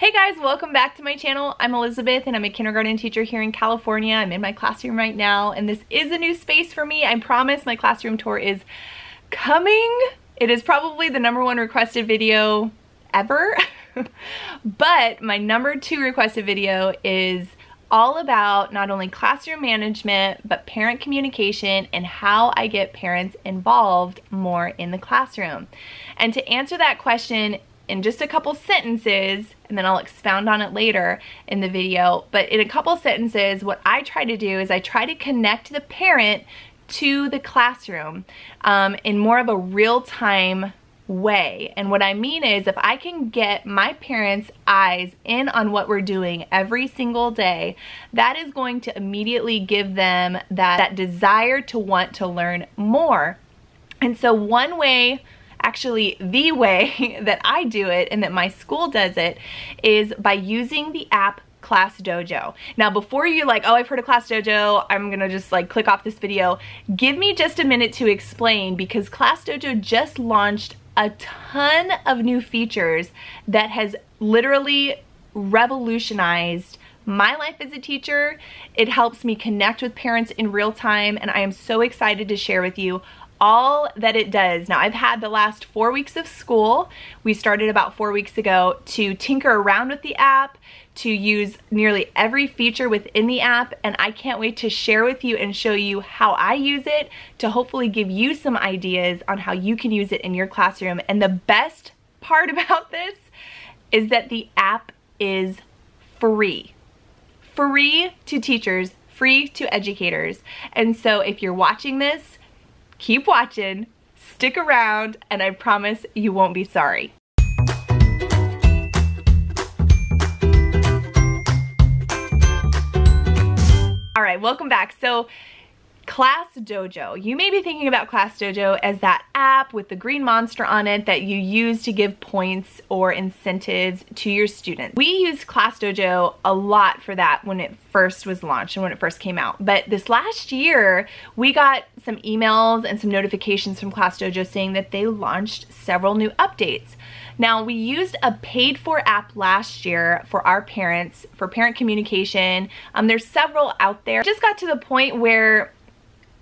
Hey guys, welcome back to my channel. I'm Elizabeth and I'm a kindergarten teacher here in California. I'm in my classroom right now and this is a new space for me. I promise my classroom tour is coming. It is probably the #1 requested video ever. But my #2 requested video is all about not only classroom management, but parent communication and how I get parents involved more in the classroom. And to answer that question in just a couple sentences, and then I'll expound on it later in the video, but in a couple sentences, what I try to do is I try to connect the parent to the classroom in more of a real-time way. And what I mean is if I can get my parents' eyes in on what we're doing every single day, that is going to immediately give them that desire to want to learn more. And so one way, actually the way that I do it and that my school does it, is by using the app ClassDojo. Now before you're like, oh, I've heard of ClassDojo, I'm gonna just like click off this video, give me just a minute to explain, because ClassDojo just launched a ton of new features that has literally revolutionized my life as a teacher. It helps me connect with parents in real time, and I am so excited to share with you all that it does. Now, I've had the last 4 weeks of school. We started about 4 weeks ago to tinker around with the app, to use nearly every feature within the app, and I can't wait to share with you and show you how I use it to hopefully give you some ideas on how you can use it in your classroom. And the best part about this is that the app is free. Free to teachers, free to educators. And so if you're watching this, keep watching, stick around, and I promise you won't be sorry. All right, welcome back. So ClassDojo. You may be thinking about ClassDojo as that app with the green monster on it that you use to give points or incentives to your students. We used ClassDojo a lot for that when it first was launched and when it first came out. But this last year, we got some emails and some notifications from ClassDojo saying that they launched several new updates. Now, we used a paid-for app last year for our parents, for parent communication. There's several out there. It just got to the point where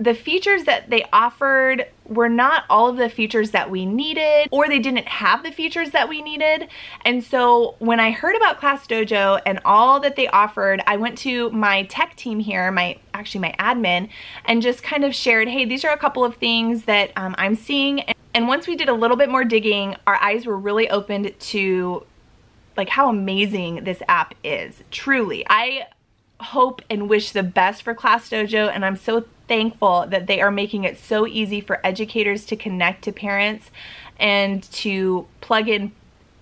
the features that they offered were not all of the features that we needed, or they didn't have the features that we needed. And so when I heard about ClassDojo and all that they offered, I went to my tech team here, actually my admin, and just kind of shared, hey, these are a couple of things that I'm seeing. And once we did a little bit more digging, our eyes were really opened to like how amazing this app is. Truly. I hope and wish the best for ClassDojo, and I'm so thankful that they are making it so easy for educators to connect to parents and to plug in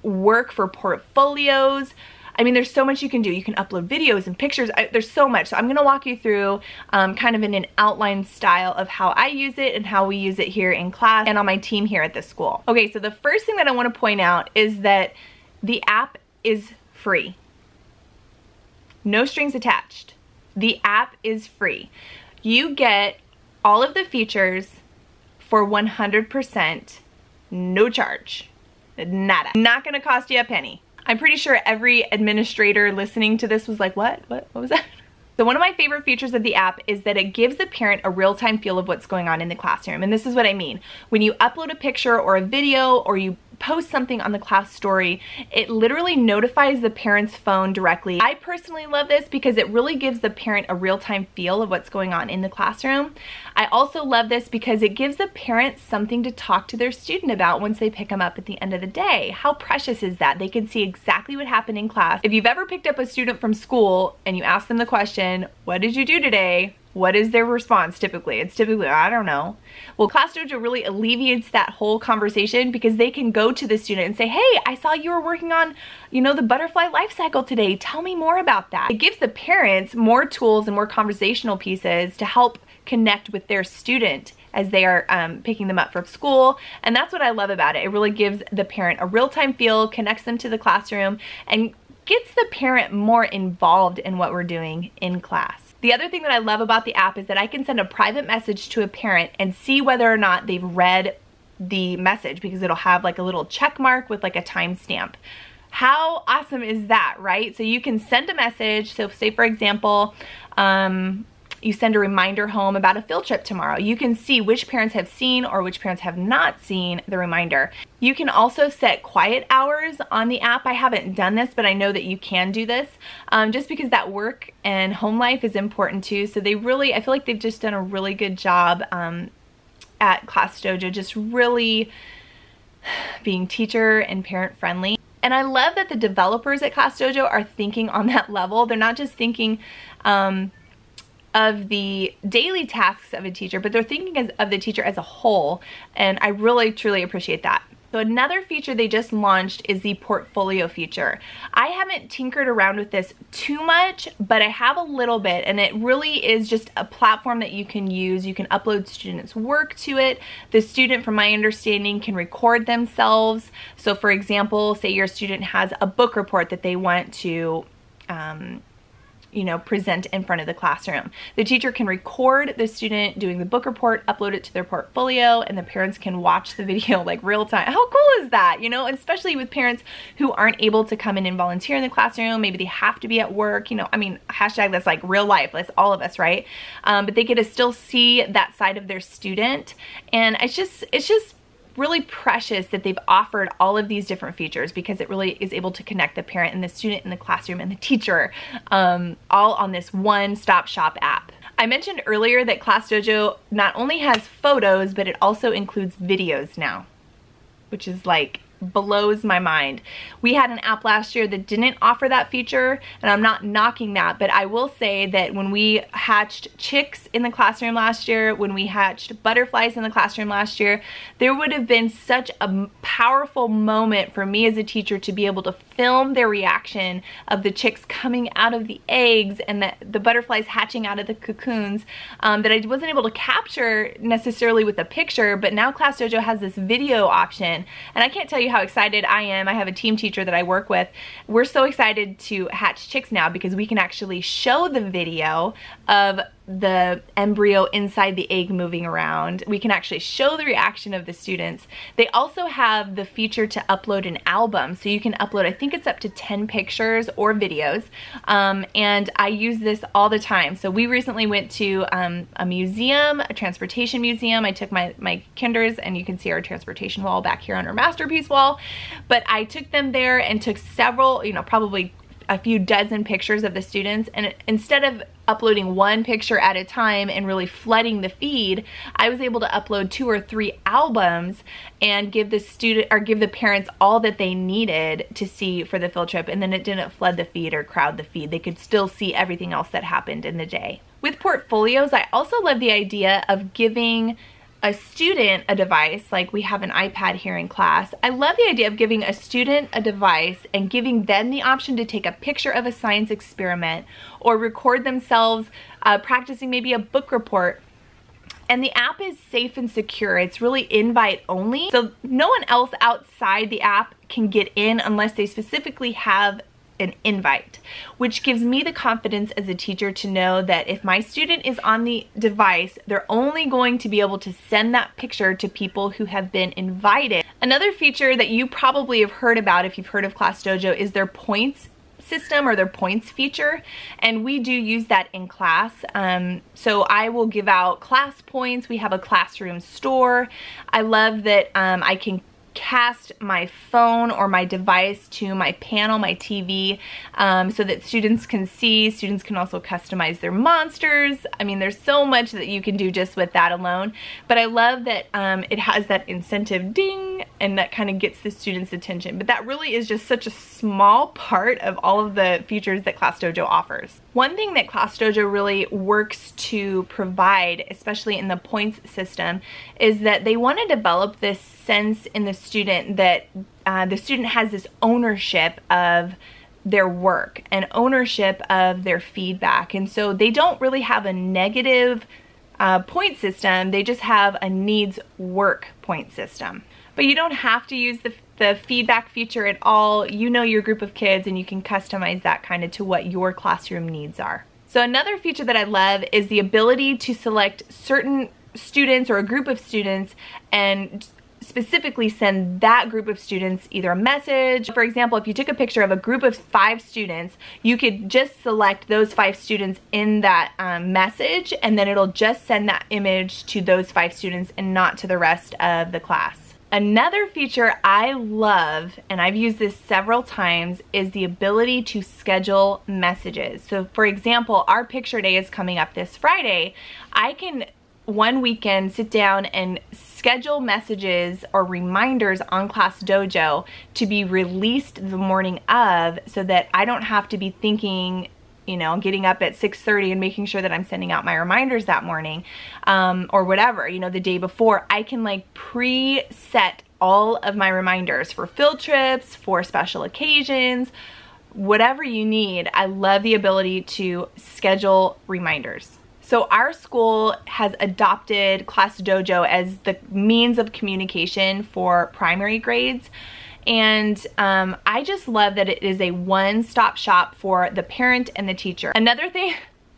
work for portfolios. I mean, there's so much you can do. You can upload videos and pictures. There's so much. So I'm gonna walk you through kind of in an outline style of how I use it and how we use it here in class and on my team here at the school. Okay, so the first thing that I wanna point out is that the app is free. No strings attached. The app is free. You get all of the features for 100%, no charge, nada. Not gonna cost you a penny. I'm pretty sure every administrator listening to this was like, what was that? So one of my favorite features of the app is that it gives the parent a real-time feel of what's going on in the classroom. And this is what I mean. When you upload a picture or a video or you post something on the class story, it literally notifies the parent's phone directly. I personally love this because it really gives the parent a real-time feel of what's going on in the classroom. I also love this because it gives the parent something to talk to their student about once they pick them up at the end of the day. How precious is that? They can see exactly what happened in class. If you've ever picked up a student from school and you ask them the question, what did you do today? What is their response typically? It's typically, I don't know. Well, ClassDojo really alleviates that whole conversation because they can go to the student and say, hey, I saw you were working on, the butterfly life cycle today. Tell me more about that. It gives the parents more tools and more conversational pieces to help connect with their student as they are picking them up from school. And that's what I love about it. It really gives the parent a real-time feel, connects them to the classroom, and gets the parent more involved in what we're doing in class. The other thing that I love about the app is that I can send a private message to a parent and see whether or not they've read the message, because it'll have like a little check mark with like a timestamp. How awesome is that, right? So you can send a message. So say for example, you send a reminder home about a field trip tomorrow. You can see which parents have seen or which parents have not seen the reminder. You can also set quiet hours on the app. I haven't done this, but I know that you can do this just because that work and home life is important too. So they really, I feel like they've just done a really good job at ClassDojo, just really being teacher and parent friendly. And I love that the developers at ClassDojo are thinking on that level. They're not just thinking of the daily tasks of a teacher, but they're thinking of the teacher as a whole. And I really, truly appreciate that. So another feature they just launched is the portfolio feature. I haven't tinkered around with this too much, but I have a little bit, and it really is just a platform that you can use. You can upload students' work to it. The student, from my understanding, can record themselves. So for example, say your student has a book report that they want to you know, present in front of the classroom. The teacher can record the student doing the book report, upload it to their portfolio, and the parents can watch the video like real time. How cool is that? You know, especially with parents who aren't able to come in and volunteer in the classroom. Maybe they have to be at work, you know, I mean, hashtag that's like real life, that's all of us, right? But they get to still see that side of their student. And it's just really precious that they've offered all of these different features, because it really is able to connect the parent and the student and the classroom and the teacher all on this one-stop shop app. I mentioned earlier that ClassDojo not only has photos, but it also includes videos now, which is like blows my mind. We had an app last year that didn't offer that feature, and I'm not knocking that, but I will say that when we hatched chicks in the classroom last year, when we hatched butterflies in the classroom last year, there would have been such a powerful moment for me as a teacher to be able to film their reaction of the chicks coming out of the eggs and the butterflies hatching out of the cocoons that I wasn't able to capture necessarily with a picture. But now ClassDojo has this video option, and I can't tell you how excited I am. I have a team teacher that I work with. We're so excited to hatch chicks now because we can actually show the video of the embryo inside the egg moving around. We can actually show the reaction of the students. They also have the feature to upload an album. So you can upload, I think it's up to 10 pictures or videos. And I use this all the time. So we recently went to a museum, a transportation museum. I took my kinders, and you can see our transportation wall back here on our masterpiece wall. But I took them there and took several, you know, probably a few dozen pictures of the students, and instead of uploading one picture at a time and really flooding the feed, I was able to upload 2 or 3 albums and give the parents all that they needed to see for the field trip, and then it didn't flood the feed or crowd the feed. They could still see everything else that happened in the day. With portfolios, I also love the idea of giving a student a device, like we have an iPad here in class. I love the idea of giving a student a device and giving them the option to take a picture of a science experiment or record themselves practicing maybe a book report. And the app is safe and secure. It's really invite only. So no one else outside the app can get in unless they specifically have an invite, which gives me the confidence as a teacher to know that if my student is on the device, they're only going to be able to send that picture to people who have been invited. Another feature that you probably have heard about if you've heard of ClassDojo is their points system, or their points feature, and we do use that in class. So I will give out class points. We have a classroom store. I love that I can cast my phone or my device to my panel, my TV, so that students can see. Students can also customize their monsters. I mean, there's so much that you can do just with that alone. But I love that it has that incentive ding, and that kind of gets the students' attention. But that really is just such a small part of all of the features that ClassDojo offers. One thing that ClassDojo really works to provide, especially in the points system, is that they want to develop this sense in the student that the student has this ownership of their work and ownership of their feedback. And so they don't really have a negative point system, they just have a needs work point system. But you don't have to use the feedback feature at all. You know your group of kids, and you can customize that kind of to what your classroom needs are. So another feature that I love is the ability to select certain students or a group of students and specifically send that group of students either a message. For example, if you took a picture of a group of 5 students, you could just select those 5 students in that message, and then it'll just send that image to those 5 students and not to the rest of the class. Another feature I love, and I've used this several times, is the ability to schedule messages. So for example, our picture day is coming up this Friday. I can one weekend sit down and schedule messages or reminders on ClassDojo to be released the morning of, so that I don't have to be thinking, you know, getting up at 6:30 and making sure that I'm sending out my reminders that morning, or whatever, you know, the day before. I can like pre-set all of my reminders for field trips, for special occasions, whatever you need. I love the ability to schedule reminders. So our school has adopted ClassDojo as the means of communication for primary grades. And I just love that it is a one-stop shop for the parent and the teacher. Another thing,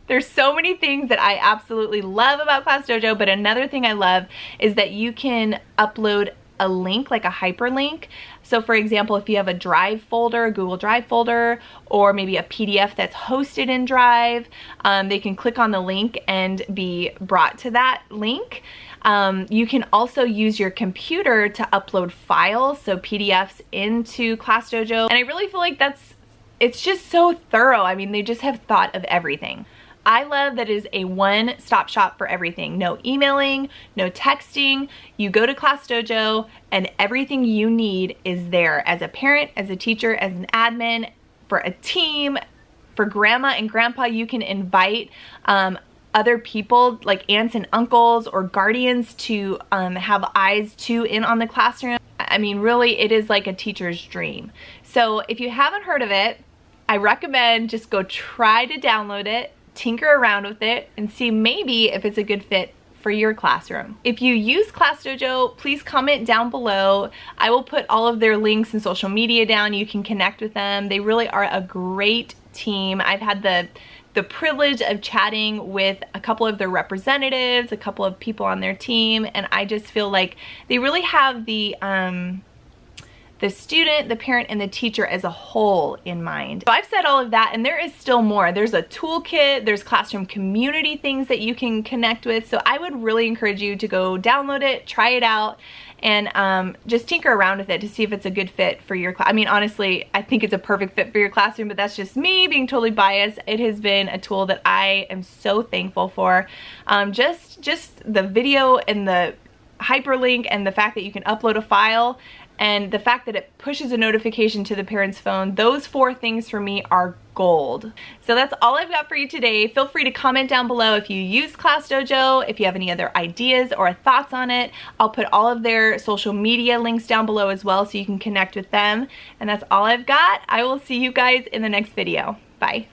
there's so many things that I absolutely love about ClassDojo, but another thing I love is that you can upload a link, like a hyperlink. So for example, if you have a Drive folder, a Google Drive folder, or maybe a PDF that's hosted in Drive, they can click on the link and be brought to that link. You can also use your computer to upload files, so PDFs, into ClassDojo. And I really feel like it's just so thorough. I mean, they just have thought of everything. I love that it is a one-stop shop for everything. No emailing, no texting. You go to ClassDojo and everything you need is there as a parent, as a teacher, as an admin, for a team, for grandma and grandpa. You can invite other people like aunts and uncles or guardians to have eyes too in on the classroom. I mean, really, it is like a teacher's dream. So if you haven't heard of it, I recommend just go try to download it, tinker around with it, and see maybe if it's a good fit for your classroom. If you use ClassDojo, please comment down below. I will put all of their links and social media down. You can connect with them. They really are a great team. I've had the privilege of chatting with a couple of their representatives, a couple of people on their team, and I just feel like they really have the student, the parent, and the teacher as a whole in mind. So I've said all of that, and there is still more. There's a toolkit, there's classroom community things that you can connect with, so I would really encourage you to go download it, try it out, and just tinker around with it to see if it's a good fit for your class. I mean, honestly, I think it's a perfect fit for your classroom, but that's just me being totally biased. It has been a tool that I am so thankful for. Just the video and the hyperlink and the fact that you can upload a file and the fact that it pushes a notification to the parent's phone, those 4 things for me are gold. So that's all I've got for you today. Feel free to comment down below if you use ClassDojo, if you have any other ideas or thoughts on it. I'll put all of their social media links down below as well so you can connect with them. And that's all I've got. I will see you guys in the next video. Bye.